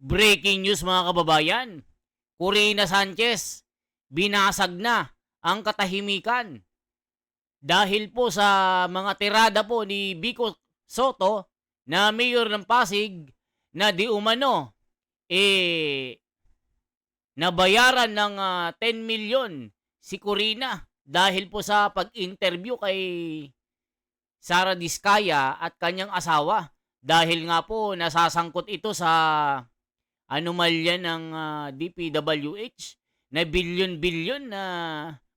Breaking news mga kababayan, Corina Sanchez, binasag na ang katahimikan dahil po sa mga tirada po ni Vico Soto na mayor ng Pasig na di umano nabayaran ng 10 milyon si Corina dahil po sa pag-interview kay Sara Diskaya at kanyang asawa dahil nga po nasasangkot ito sa anomalya ng DPWH na bilyon-bilyon na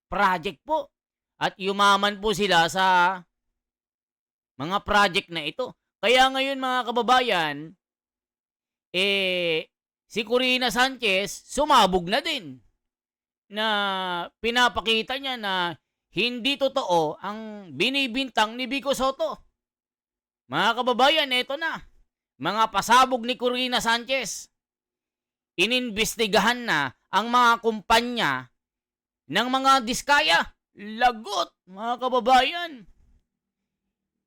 project po. At yumaman po sila sa mga project na ito. Kaya ngayon mga kababayan, si Corina Sanchez sumabog na din na pinapakita niya na hindi totoo ang binibintang ni Vico Soto. Mga kababayan, ito na. Mga pasabog ni Corina Sanchez. Ininvestigahan na ang mga kumpanya ng mga diskaya. Lagot, mga kababayan.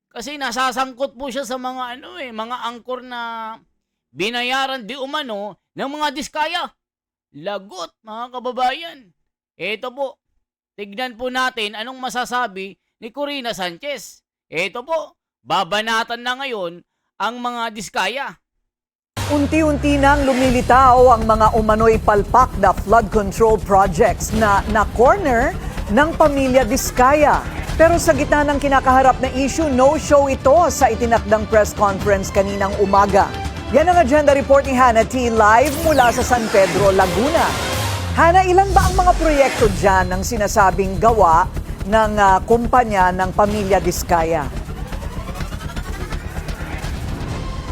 Kasi nasasangkot po siya sa mga mga angkor na binayaran di umano ng mga diskaya. Lagot, mga kababayan. Ito po, tignan po natin anong masasabi ni Corina Sanchez. Ito po, babanatan na ngayon ang mga diskaya. Unti-unti nang lumilitaw ang mga umano'y palpak na flood control projects na na-corner ng pamilya Diskaya. Pero sa gitna ng kinakaharap na issue, no-show ito sa itinakdang press conference kaninang umaga. Yan ang agenda report ni Hannah T. live mula sa San Pedro, Laguna. Hannah, ilan ba ang mga proyekto dyan ng sinasabing gawa ng kumpanya ng pamilya Diskaya?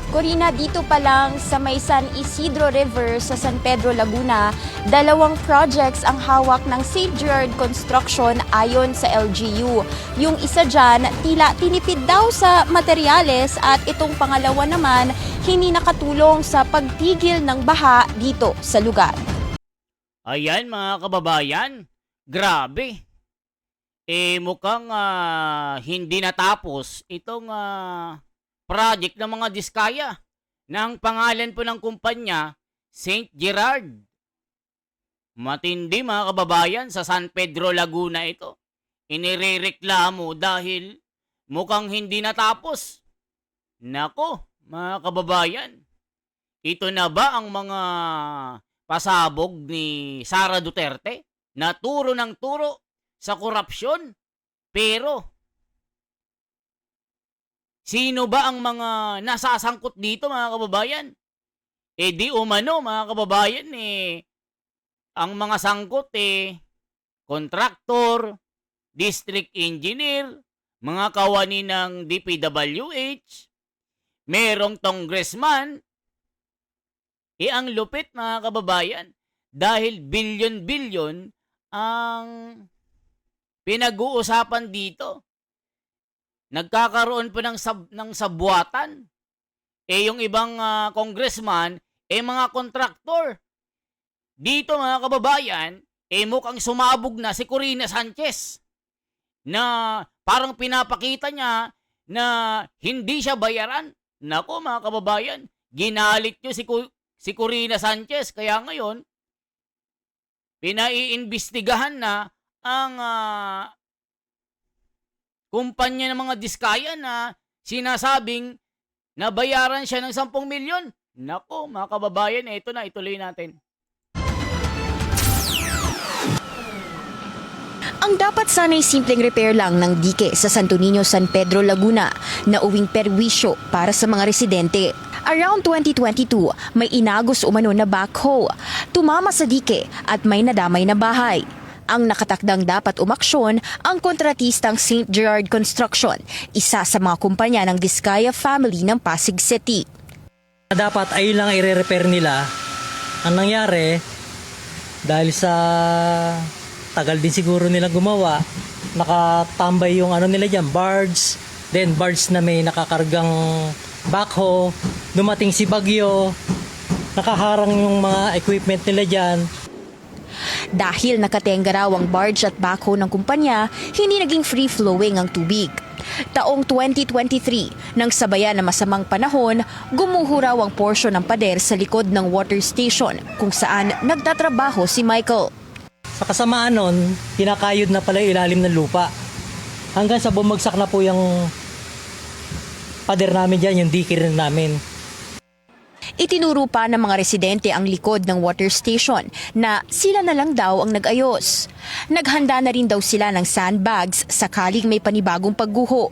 Corina, dito pa lang sa may San Isidro River sa San Pedro, Laguna, 2 projects ang hawak ng St. Gerard Construction ayon sa LGU. Yung isa dyan, tila tinipid daw sa materyales at itong pangalawa naman, hindi nakatulong sa pagpigil ng baha dito sa lugar. Ayan mga kababayan, grabe. Mukhang hindi natapos itong project ng mga diskaya na ang pangalan po ng kumpanya, St. Gerard. Matindi mga kababayan, sa San Pedro, Laguna ito. Inirereklamo dahil mukhang hindi natapos. Nako, mga kababayan, ito na ba ang mga pasabog ni Sara Duterte na turo ng turo sa korupsyon? Pero sino ba ang mga nasasangkot dito mga kababayan? Di umano mga kababayan ang mga sangkot kontraktor, district engineer, mga kawani ng DPWH, merong congressman. Ang lupit mga kababayan dahil bilyon-bilyon ang pinag-uusapan dito. Nagkakaroon po ng sabwatan. Yung ibang congressman, mga kontraktor. Dito mga kababayan, mukhang sumabog na si Corina Sanchez na parang pinapakita niya na hindi siya bayaran. Nako mga kababayan, ginalit niyo si Corina Sanchez. Kaya ngayon, pinaiimbestigahan na ang kumpanya ng mga diskaya na sinasabing nabayaran siya ng 10 milyon. Nako, mga kababayan, ito na, ituloy natin. Ang dapat sana'y simpleng repair lang ng dike sa Santo Niño, San Pedro, Laguna na uwing perwisyo para sa mga residente. Around 2022, may inagos umano na backhoe, tumama sa dike at may nadamay na bahay. Ang nakatakdang dapat umaksyon ang kontratistang St. Gerard Construction, isa sa mga kumpanya ng Diskaya family ng Pasig City. Dapat ay lang i-repair nila. Ang nangyari, dahil sa tagal din siguro nilang gumawa, nakatambay yung nila dyan, barge, then barge na may nakakargang backhoe, dumating si bagyo, nakaharang yung mga equipment nila dyan. Dahil nakatenga raw ang barge at backhoe ng kumpanya, hindi naging free-flowing ang tubig. Taong 2023, nang sabayan ng masamang panahon, gumuho raw ang porsyon ng pader sa likod ng water station kung saan nagtatrabaho si Michael. Sa kasamaan nun, kinakayod na pala yung ilalim ng lupa. Hanggang sa bumagsak na po yung pader namin dyan, yung dike rin namin. Itinuro pa ng mga residente ang likod ng water station na sila na lang daw ang nag-ayos. Naghanda na rin daw sila ng sandbags sakaling may panibagong pagguho.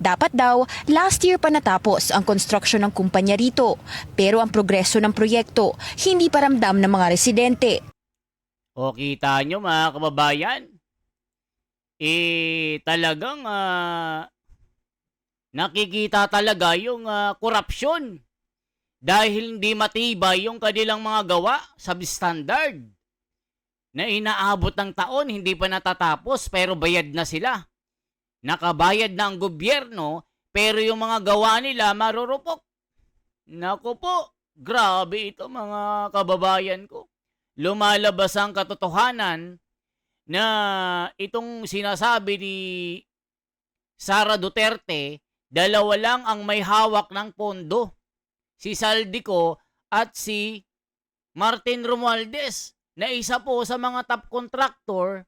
Dapat daw, last year pa natapos ang construction ng kumpanya rito. Pero ang progreso ng proyekto, hindi pa ramdam ng mga residente. O kita nyo mga kababayan, talagang nakikita talaga yung korupsyon dahil hindi matibay yung kanilang mga gawa, substandard, na inaabot ng taon, hindi pa natatapos pero bayad na sila. Nakabayad na ang gobyerno pero yung mga gawa nila marurupok. Naku po, grabe ito mga kababayan ko. Lumalabas ang katotohanan na itong sinasabi ni Sara Duterte, dalawa lang ang may hawak ng pondo. Si Saldico at si Martin Romualdez na isa po sa mga top contractor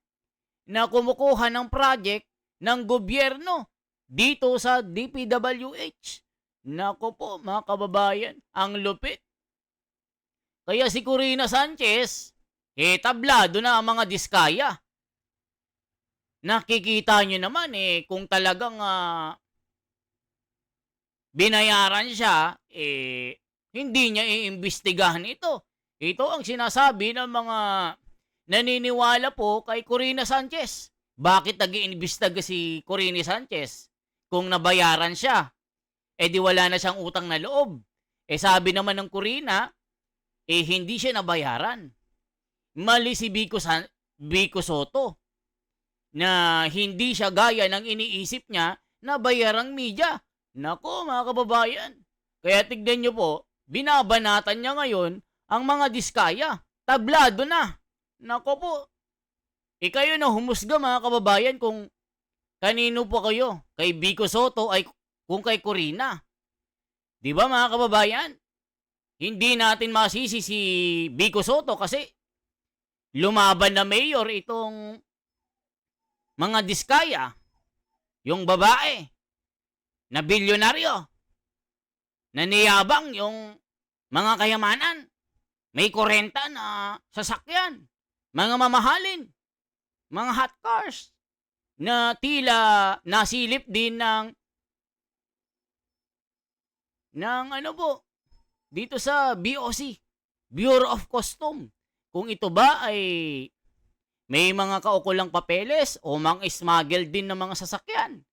na kumukuha ng project ng gobyerno dito sa DPWH. Nako po mga kababayan, ang lupit. Kaya si Corina Sanchez, tablado na ang mga diskaya. Nakikita nyo naman kung talagang binayaran siya, hindi niya iimbestigahan ito. Ito ang sinasabi ng mga naniniwala po kay Corina Sanchez. Bakit nag-iimbestiga si Corina Sanchez? Kung nabayaran siya, di wala na siyang utang na loob. Sabi naman ng Corina, hindi siya nabayaran. Mali si Vico Soto na hindi siya gaya ng iniisip niya na bayarang media. Nako mga kababayan, kaya tignan nyo po, binabanatan niya ngayon ang mga diskaya. Tablado na. Nako po, kayo na humusga mga kababayan kung kanino po kayo, kay Vico Soto ay kung kay Corina. Di ba mga kababayan? Hindi natin masisi si Vico Soto kasi lumaban na mayor itong mga diskaya, yung babae na bilyonaryo, na niyabang yung mga kayamanan, may 40 na sasakyan, mga mamahalin, mga hot cars, na tila nasilip din ng ano po, dito sa BOC, Bureau of Custom. Kung ito ba ay may mga kaukulang papeles o mang-smuggle din ng mga sasakyan.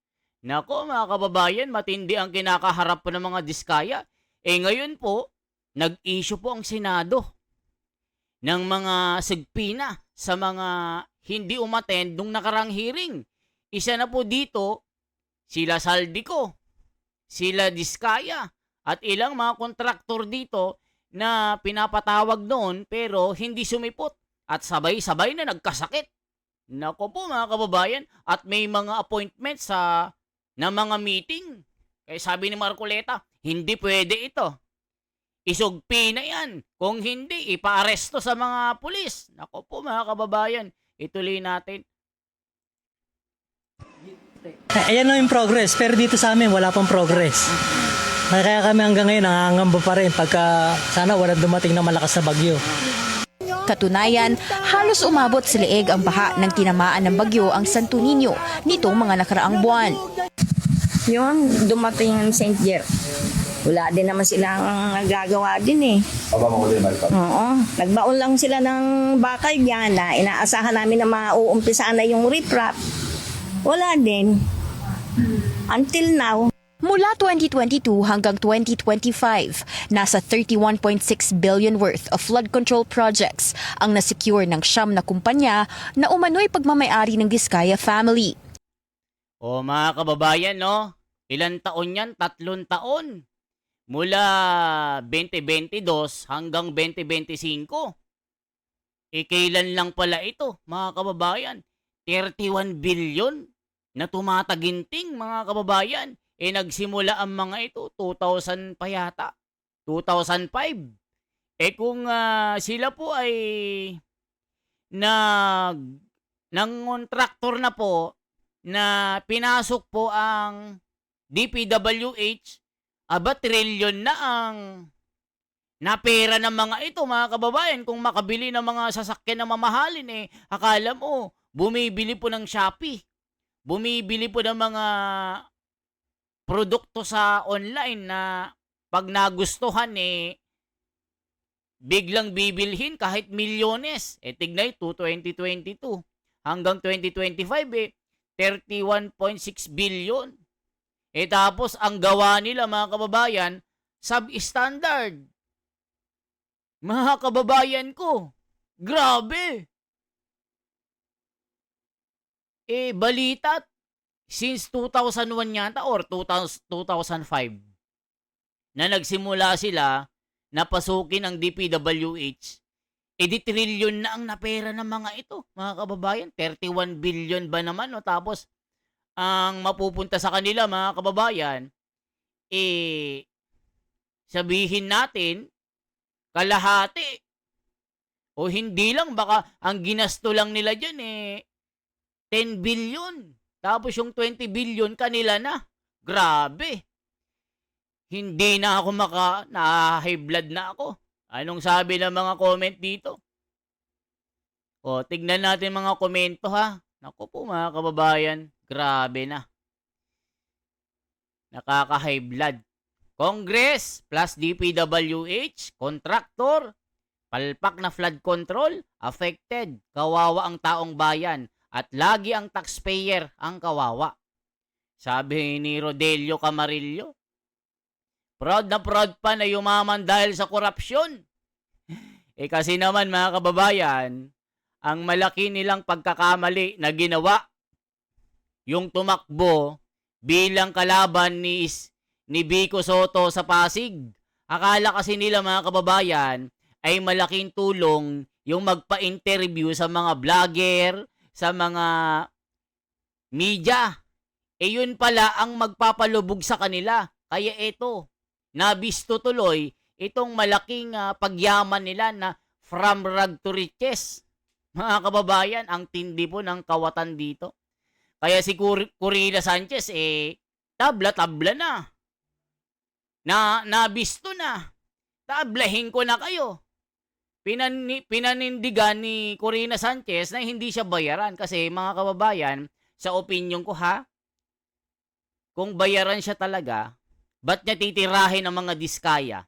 Nako mga kababayan, matindi ang kinakaharap po ng mga diskaya. Ngayon po, nag-issue po ang Senado ng mga sigpina sa mga hindi umattend nung nakarang hearing. Isa na po dito, sila Saldico, sila Diskaya, at ilang mga kontraktor dito na pinapatawag noon pero hindi sumipot at sabay-sabay na nagkasakit. Nako po mga kababayan, at may mga appointments na mga meeting. Kaya sabi ni Marcoleta, hindi pwede ito. Isugpi na yan. Kung hindi, ipaaresto sa mga pulis. Nako po mga kababayan, ituloy natin. Ayan na yung progress, pero dito sa amin wala pang progress. Kaya kami hanggang ngayon nangangamba pa rin pagka sana wala dumating na malakas na bagyo. Katunayan, halos umabot sa leeg ang baha ng tinamaan ng bagyo ang Santo Niño nitong mga nakaraang buwan. Yun, dumating ang St. Jer. Wala din naman silang nagagawa din Oo. Nagbaon lang sila ng bakal diyan na inaasahan namin na mauumpisa na yung riprap. Wala din. Until now. Mula 2022 hanggang 2025, nasa 31.6 billion worth of flood control projects ang nasecure ng 9 na kumpanya na umano'y pagmamayari ng Diskaya family. O mga kababayan, no? Ilan taon yan? 3 taon. Mula 2022 hanggang 2025. Kailan lang pala ito, mga kababayan? 31 billion na tumataginting, mga kababayan. Nagsimula ang mga ito 2000 pa yata, 2005. Kung sila po ay nag ng kontraktor na po na pinasok po ang DPWH, trilyon na ang napera ng mga ito, mga kababayan. Kung makabili ng mga sasakyan na mamahalin, akala mo, bumibili po ng Shopee. Bumibili po ng mga produkto sa online na pag nagustuhan, biglang bibilhin kahit milyones. Tignan ito, 2022 hanggang 2025, 31.6 billion. Tapos, ang gawa nila, mga kababayan, substandard. Mga kababayan ko, grabe. Balita, since 2001 yata or 2005, na nagsimula sila na pasukin ang DPWH, di trilyon na ang napera ng mga ito, mga kababayan. 31 billion ba naman, no? Tapos, ang mapupunta sa kanila, mga kababayan, sabihin natin, kalahati. O hindi lang, baka ang ginasto lang nila dyan, 10 billion. Tapos yung 20 billion, kanila na. Grabe. Hindi na ako na-high blood na ako. Anong sabi ng mga comment dito? Tignan natin mga komento, ha. Naku po, mga kababayan, grabe na. Nakaka-high blood. Congress plus DPWH, contractor, palpak na flood control, affected, kawawa ang taong bayan, at lagi ang taxpayer ang kawawa. Sabi ni Rodelio Camarillo. Proud na proud pa na yumaman dahil sa korupsyon. Kasi naman, mga kababayan, ang malaki nilang pagkakamali na ginawa, yung tumakbo bilang kalaban ni Vico Soto sa Pasig. Akala kasi nila, mga kababayan, ay malaking tulong yung magpa-interview sa mga vlogger, sa mga media. Yun pala ang magpapalubog sa kanila. Kaya ito, nabisto tuloy itong malaking pagyaman nila na from rag to riches. Mga kababayan, ang tindi po ng kawatan dito. Kaya si Corina Sanchez, tabla-tabla na. Nabisto na. Tablahin ko na kayo. Pinanindigan ni Corina Sanchez na hindi siya bayaran. Kasi, mga kababayan, sa opinion ko, kung bayaran siya talaga, ba't niya titirahin ang mga diskaya?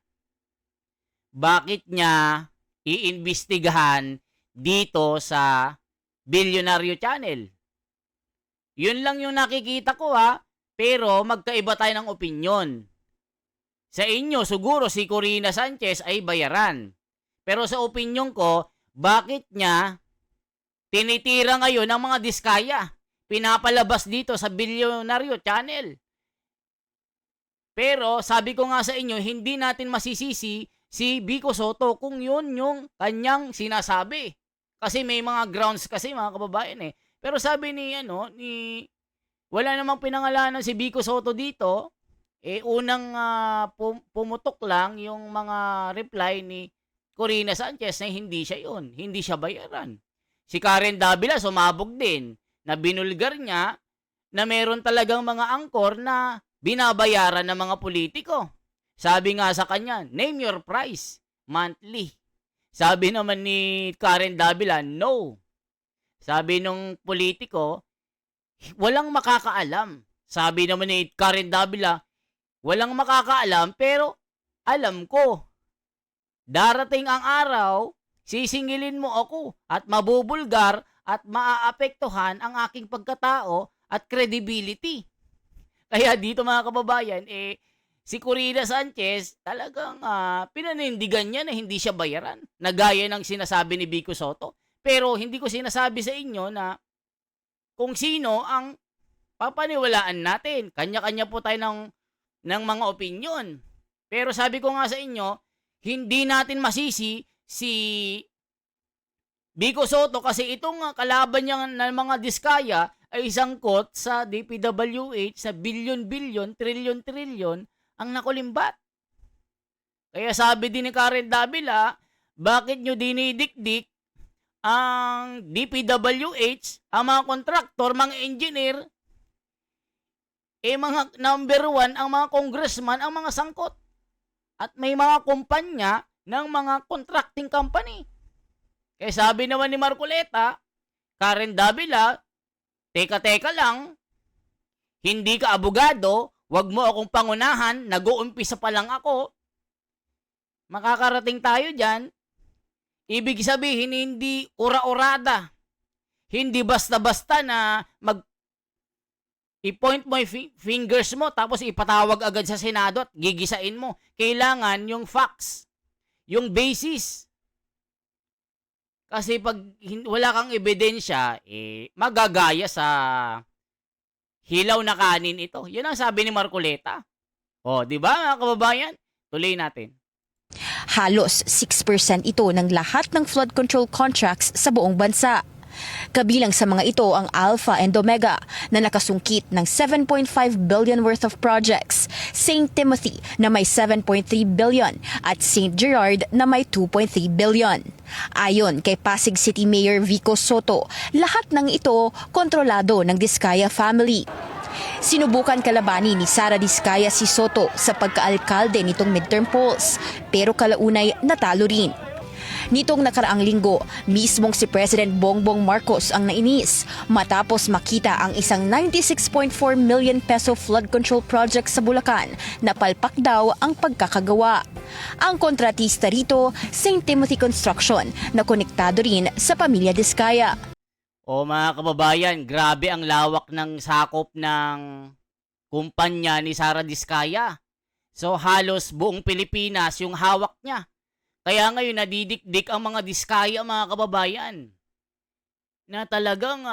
Bakit niya iimbestigahan dito sa Bilyonaryo Channel? Yun lang yung nakikita ko, pero magkaiba tayo ng opinyon. Sa inyo, siguro si Corina Sanchez ay bayaran. Pero sa opinyon ko, bakit niya tinitira ngayon ang mga diskaya? Pinapalabas dito sa Bilyonaryo Channel. Pero sabi ko nga sa inyo, hindi natin masisisi si Vico Soto kung yun yung kanyang sinasabi. Kasi may mga grounds kasi, mga kababayan. Pero sabi wala namang pinangalanan si Vico Soto dito. Unang pumutok lang yung mga reply ni Corina Sanchez na hindi siya yun. Hindi siya bayaran. Si Karen Davila sumabog din na binulgar niya na meron talagang mga angkor na binabayaran ng mga politiko. Sabi nga sa kanya, name your price, monthly. Sabi naman ni Karen Davila, no. Sabi nung politiko, walang makakaalam. Sabi naman ni Karen Davila, walang makakaalam pero alam ko. Darating ang araw, sisingilin mo ako at mabubulgar at maaapektuhan ang aking pagkatao at credibility. Kaya dito, mga kababayan, si Corina Sanchez talagang pinanindigan niya na hindi siya bayaran. Nagaya ng sinasabi ni Vico Soto. Pero hindi ko sinasabi sa inyo na kung sino ang papaniwalaan natin. Kanya-kanya po tayo ng mga opinyon. Pero sabi ko nga sa inyo, hindi natin masisi si Vico Soto kasi itong kalaban niya ng mga diskaya ay sangkot sa DPWH sa bilyon-bilyon, trilyon-trilyon ang nakulimbat. Kaya sabi din ni Karen Davila, bakit nyo dinidikdik ang DPWH, ang mga kontraktor, mga engineer, mga number one, ang mga congressman, ang mga sangkot. At may mga kumpanya ng mga contracting company. Kaya sabi naman ni Marcoleta, Karen Davila, teka lang, hindi ka abogado, wag mo akong pangunahan, nag-uumpisa pa lang ako. Makakarating tayo dyan. Ibig sabihin, hindi ura-urada. Hindi basta-basta na i-point mo yung fingers mo tapos ipatawag agad sa Senado at gigisain mo. Kailangan yung facts, yung basis. Kasi pag wala kang ebidensya, magagaya sa hilaw na kanin ito. Yan ang sabi ni Marcoleta. O, di ba mga kababayan? Tuloy natin. Halos 6% ito ng lahat ng flood control contracts sa buong bansa. Kabilang sa mga ito ang Alpha and Omega na nakasungkit ng 7.5 billion worth of projects, St. Timothy na may 7.3 billion at St. Gerard na may 2.3 billion. Ayon kay Pasig City Mayor Vico Soto, lahat ng ito kontrolado ng Diskaya family. Sinubukan kalabanin ni Sara Diskaya si Soto sa pagkaalkalde nitong midterm polls, pero kalaunay natalo rin. Nitong nakaraang linggo, mismong si President Bongbong Marcos ang nainis matapos makita ang isang 96.4 million peso flood control project sa Bulacan na palpak daw ang pagkakagawa. Ang kontratista rito, St. Timothy Construction, na konektado rin sa pamilya Diskaya. O mga kababayan, grabe ang lawak ng sakop ng kumpanya ni Sara Diskaya. So halos buong Pilipinas yung hawak niya. Kaya ngayon nadidikdik ang mga Diskaya, mga kababayan, na talagang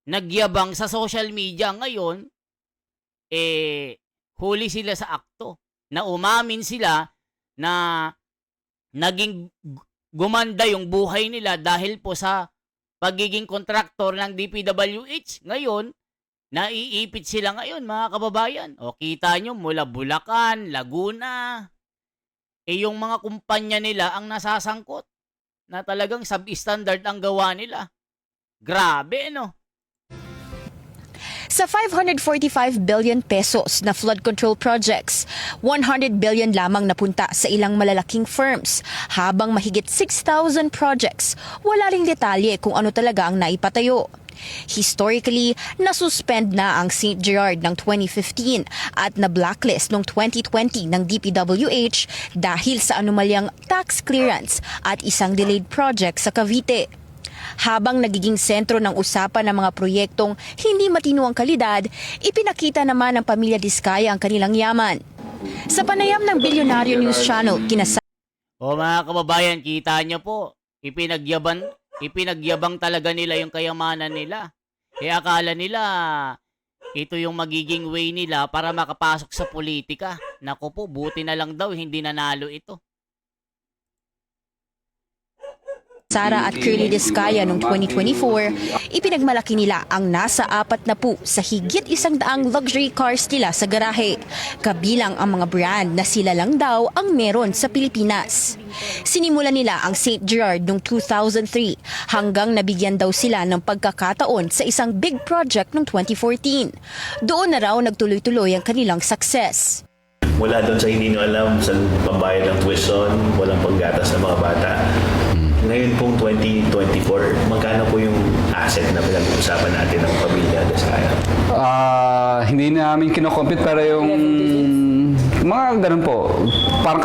nagyabang sa social media ngayon, huli sila sa akto. Na umamin sila na naging gumanda yung buhay nila dahil po sa pagiging kontraktor ng DPWH. Ngayon, naiipit sila ngayon, mga kababayan. O kita nyo, mula Bulacan, Laguna, yung mga kumpanya nila ang nasasangkot na talagang substandard ang gawa nila. Grabe, no? Sa 545 billion pesos na flood control projects, 100 billion lamang napunta sa ilang malalaking firms, habang mahigit 6,000 projects, wala ring detalye kung ano talaga ang naipatayo. Historically, nasuspend na ang St. Gerard ng 2015 at na-blacklist noong 2020 ng DPWH dahil sa anomalyang tax clearance at isang delayed project sa Cavite. Habang nagiging sentro ng usapan ng mga proyektong hindi matino ang kalidad, ipinakita naman ng pamilya Diskaya ang kanilang yaman. Sa panayam ng Bilyonaryo News Channel, O mga kababayan, kita nyo po, ipinagyabang talaga nila yung kayamanan nila. Akala nila ito yung magiging way nila para makapasok sa politika. Naku po, buti na lang daw hindi nanalo ito. Sara at Curly Diskaya noong 2024, ipinagmalaki nila ang nasa 40 sa higit 100 luxury cars nila sa garahe, kabilang ang mga brand na sila lang daw ang meron sa Pilipinas. Sinimulan nila ang St. Gerard noong 2003 hanggang nabigyan daw sila ng pagkakataon sa isang big project noong 2014. Doon na raw nagtuloy-tuloy ang kanilang success. Mula doon sa hindi nyo alam, sa pambayad ng tuition, walang panggatas ng mga bata. Ngayon pong 2024, magkano po yung asset na pinag-uusapan natin ng pamilya Diskaya? Hindi namin kinocompute pero yung mga ganun po. Parang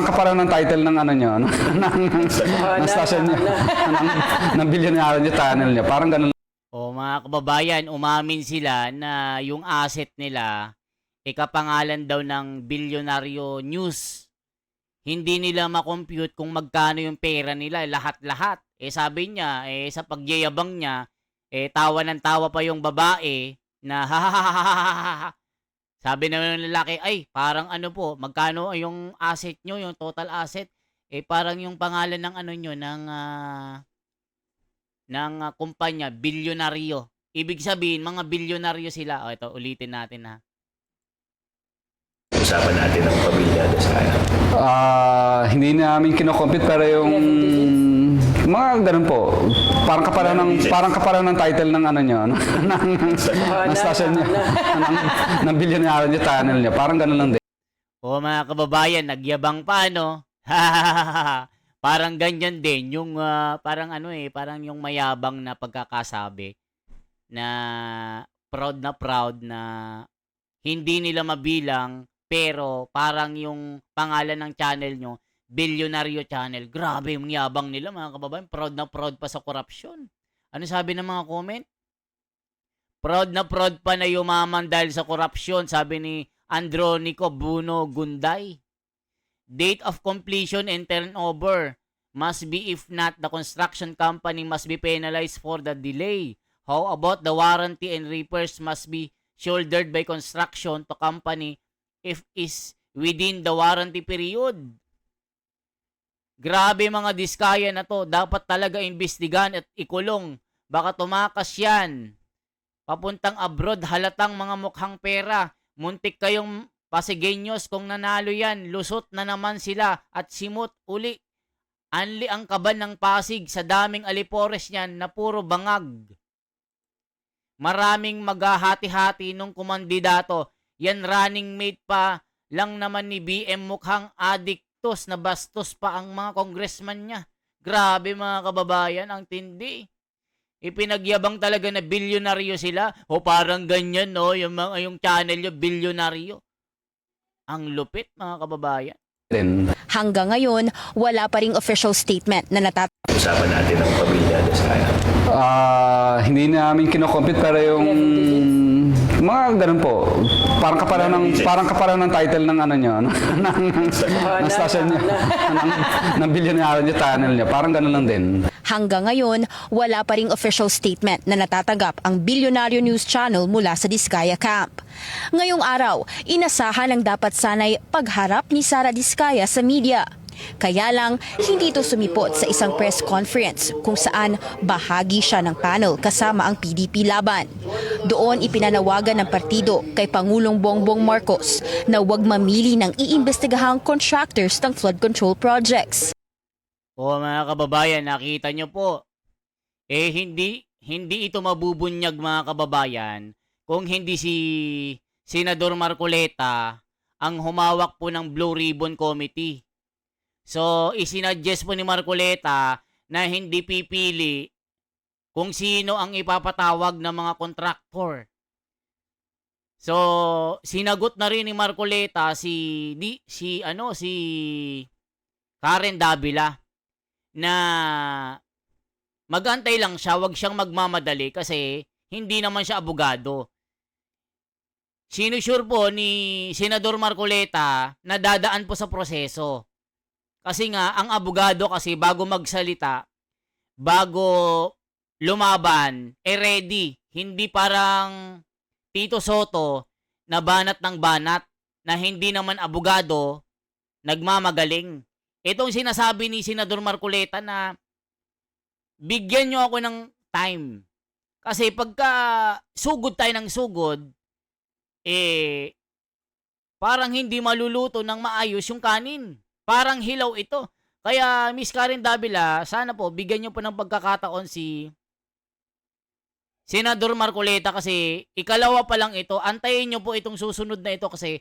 kapareho ng title ng ano niyo, ng station niyo, ng bilyonaryo niyo, channel niyo. Parang ganun. O mga kababayan, umamin sila na yung asset nila kapangalan daw ng Bilyonaryo News. Hindi nila makompute kung magkano yung pera nila, lahat-lahat. Sabi niya, sa pagyayabang niya, tawa ng tawa pa yung babae na hahaha. Sabi na ng lalaki, ay, parang ano po, magkano yung asset nyo, yung total asset? Parang yung pangalan ng ano nyo, ng ng kumpanya, bilyonaryo. Ibig sabihin, mga bilyonaryo sila. O, ito, ulitin natin ha. Usapan natin ang pamilya Diskaya. Hindi namin kinocompute pero yung mga ganun po. Parang kapalan ng title ng ano nyo, ng station nyo, ng bilyonaryo nyo, channel nyo. Parang ganun lang din. O mga kababayan, nagyabang pa, no? Parang ganyan din. Yung, parang parang yung mayabang na pagkakasabi na proud na hindi nila mabilang, pero parang yung pangalan ng channel nyo, Bilyonaryo Channel. Grabe yung yabang nila, mga kababayan. Proud na proud pa sa korupsyon. Ano sabi ng mga comment? Proud na proud pa na yumaman dahil sa korupsyon, sabi ni Andronico Bruno Gunday. Date of completion and turnover must be, if not, the construction company must be penalized for the delay. How about the warranty and repairs must be shouldered by construction to company if is within the warranty period. Grabe mga Diskaya na to. Dapat talaga imbestigan at ikulong. Baka tumakas yan. Papuntang abroad, halatang mga mukhang pera. Muntik kayong Pasigueños kung nanalo yan. Lusot na naman sila at simot uli. Anli ang kaban ng Pasig sa daming alipores niyan na puro bangag. Maraming maghahati-hati nung kumandidato. Yan running mate pa lang naman ni BM, mukhang adiktos na bastos pa ang mga congressman niya. Grabe mga kababayan, ang tindi. Ipinagyabang talaga na bilyonaryo sila. O parang ganyan, no? Yung channel nyo, bilyonaryo. Ang lupit mga kababayan. Hanggang ngayon, wala pa ring official statement na Usapan natin ang pamilya Diskaya. Hindi namin kinocompute pero yung mga ganun po. Parang kapalan ng title ng ano nyo, ng station nyo, ng bilyonaryo nyo, channel nyo. Parang ganun lang din. Hanggang ngayon, wala pa ring official statement na natatanggap ang Bilyonaryo News Channel mula sa Diskaya Camp. Ngayong araw, inasahan ang dapat sanay pagharap ni Sara Diskaya sa media. Kaya lang, hindi ito sumipot sa isang press conference kung saan bahagi siya ng panel kasama ang PDP laban. Doon ipinanawagan ng partido kay Pangulong Bongbong Marcos na huwag mamili ng iimbestigahang contractors ng flood control projects. O mga kababayan, nakita nyo po. Hindi ito mabubunyag mga kababayan kung hindi si Senador Marcoleta ang humawak po ng Blue Ribbon Committee. So, isinadjust po ni Marcoleta na hindi pipili kung sino ang ipapatawag ng mga kontraktor. So, sinagot na rin ni Marcoleta si Karen Davila na magantay lang siya, wag siyang magmamadali kasi hindi naman siya abogado. Sinusure po ni Senador Marcoleta na dadaan po sa proseso. Kasi nga, ang abogado kasi bago magsalita, bago lumaban, ready. Hindi parang Tito Soto na banat ng banat na hindi naman abogado, nagmamagaling. Itong sinasabi ni Senador Marcoleta na bigyan nyo ako ng time. Kasi pagka sugod tayo ng sugod, parang hindi maluluto ng maayos yung kanin. Parang hilaw ito. Kaya Miss Karen Davila, sana po bigyan nyo po ng pagkakataon si Senador Marcoleta kasi ikalawa pa lang ito. Antayin nyo po itong susunod na ito kasi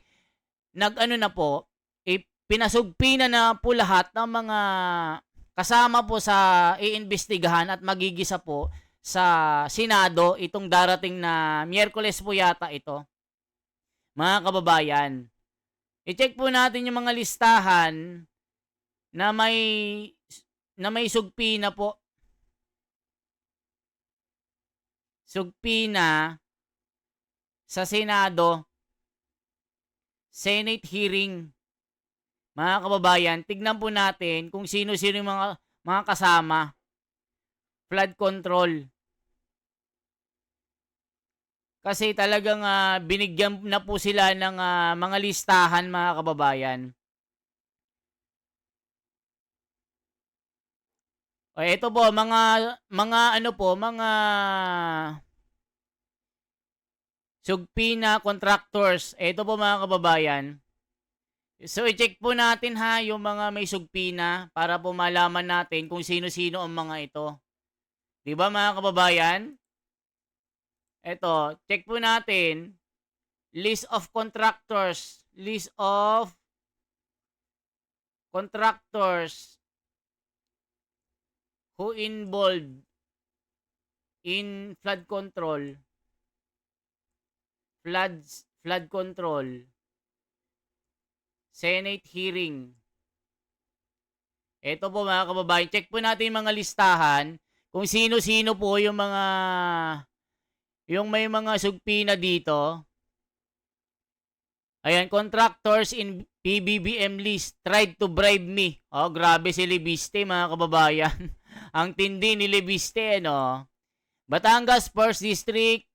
pinasugpina na po lahat ng mga kasama po sa iimbestigahan at magigisa po sa Senado itong darating na Miyerkules po yata ito. Mga kababayan, i-check po natin yung mga listahan na may sugpina po. Sugpina sa Senado, Senate hearing. Mga kababayan, tignan po natin kung sino-sino yung mga kasama. Flood control. Kasi talagang binigyan na po sila ng mga listahan mga kababayan. O ito po, mga ano po, mga sugpina contractors. Ito po mga kababayan. So, i-check po natin ha, yung mga may sugpina para po malaman natin kung sino-sino ang mga ito. Di ba mga kababayan? Ito, check po natin. List of contractors. List of contractors who involved in flood control. Flood control. Senate hearing. Ito po mga kababayan, check po natin yung mga listahan kung sino-sino po yung may mga sugpina dito. Ayan, contractors in PBBM list tried to bribe me. Oh, grabe si Lebiste mga kababayan. Ang tindi ni Lebiste, ano? Batangas 1st District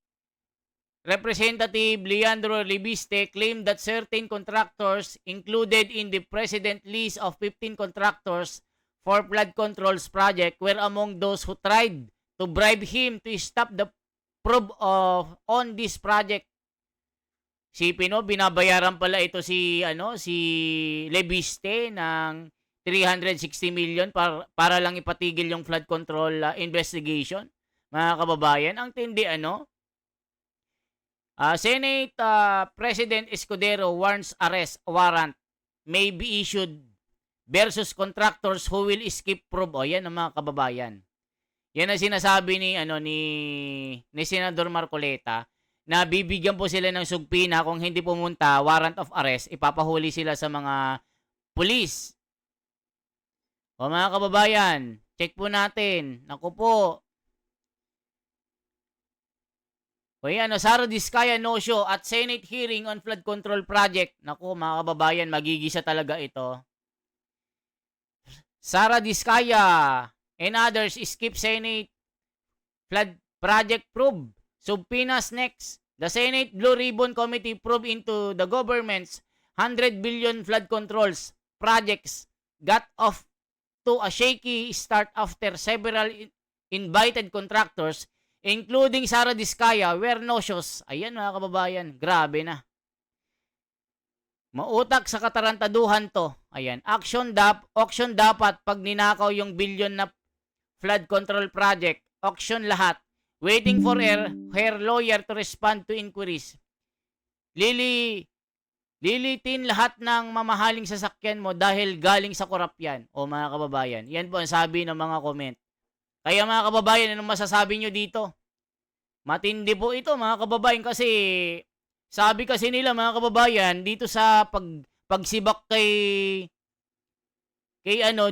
Representative Leandro Lebiste claimed that certain contractors included in the president list of 15 contractors for flood controls project were among those who tried to bribe him to stop the probe on this project. Si Pino, binabayaran pala ito si Lebiste ng 360 million para lang ipatigil yung flood control investigation. Mga kababayan, ang tindi Senate President Escudero warns arrest warrant may be issued versus contractors who will skip probe. O, yan ang mga kababayan. Yan ang sinasabi ni Senador Marcoleta na bibigyan po sila ng sugpina kung hindi pumunta, warrant of arrest, ipapahuli sila sa mga pulis. O mga kababayan, check po natin. Naku po. O yan, Sara Diskaya no show at Senate hearing on flood control project. Naku mga kababayan, magigisa talaga ito. Sara Diskaya and others skip Senate flood project probe. Subpoenas next. The Senate Blue Ribbon Committee probe into the government's 100 billion flood controls projects got off to a shaky start after several invited contractors including Sara Diskaya were no-shows. Ayan mga kababayan, grabe na. Mautak sa katarantaduhan to. Ayan, auction dapat pag ninakaw yung billion na flood control project. Auction lahat. Waiting for her lawyer to respond to inquiries. Lilitin lahat ng mamahaling sasakyan mo dahil galing sa korap yan. O mga kababayan, yan po ang sabi ng mga comment. Kaya mga kababayan, anong masasabi nyo dito? Matindi po ito mga kababayan kasi sabi kasi nila mga kababayan dito sa pagsibak kay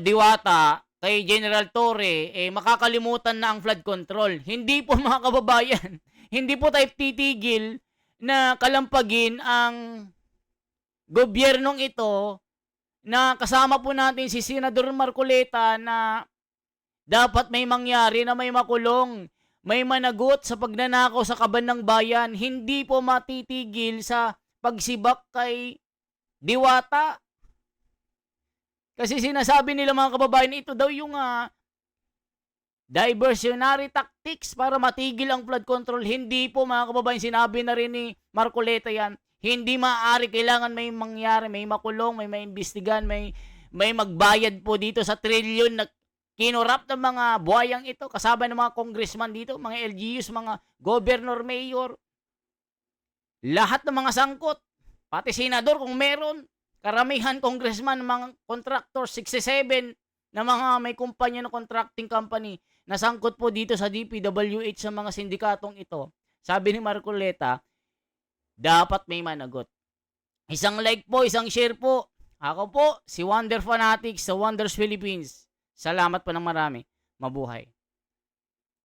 Diwata, kay General Torre, makakalimutan na ang flood control. Hindi po mga kababayan, hindi po tayo titigil na kalampagin ang gobyernong ito na kasama po natin si Senador Marcoleta na dapat may mangyari na may makulong, may managot sa pagnanakaw sa kaban ng bayan. Hindi po matitigil sa pagsibak kay Diwata. Kasi sinasabi nila mga kababayan, ito daw yung diversionary tactics para matigil ang flood control. Hindi po mga kababayan, sinabi na rin ni Marcoleta yan. Hindi maaari, kailangan may mangyari, may makulong, may maimbestigan, may magbayad po dito sa trilyon na kinurap ng mga buhayang ito, kasama ng mga congressman dito, mga LGUs, mga governor, mayor, lahat ng mga sangkot, pati senador kung meron, karamihan congressman, mga contractors, 67 na mga may kumpanya na contracting company, na sangkot po dito sa DPWH sa mga sindikatong ito. Sabi ni Marcoleta, dapat may managot. Isang like po, isang share po. Ako po, si Wonder Fanatics sa Wonders Philippines. Salamat po ng marami. Mabuhay.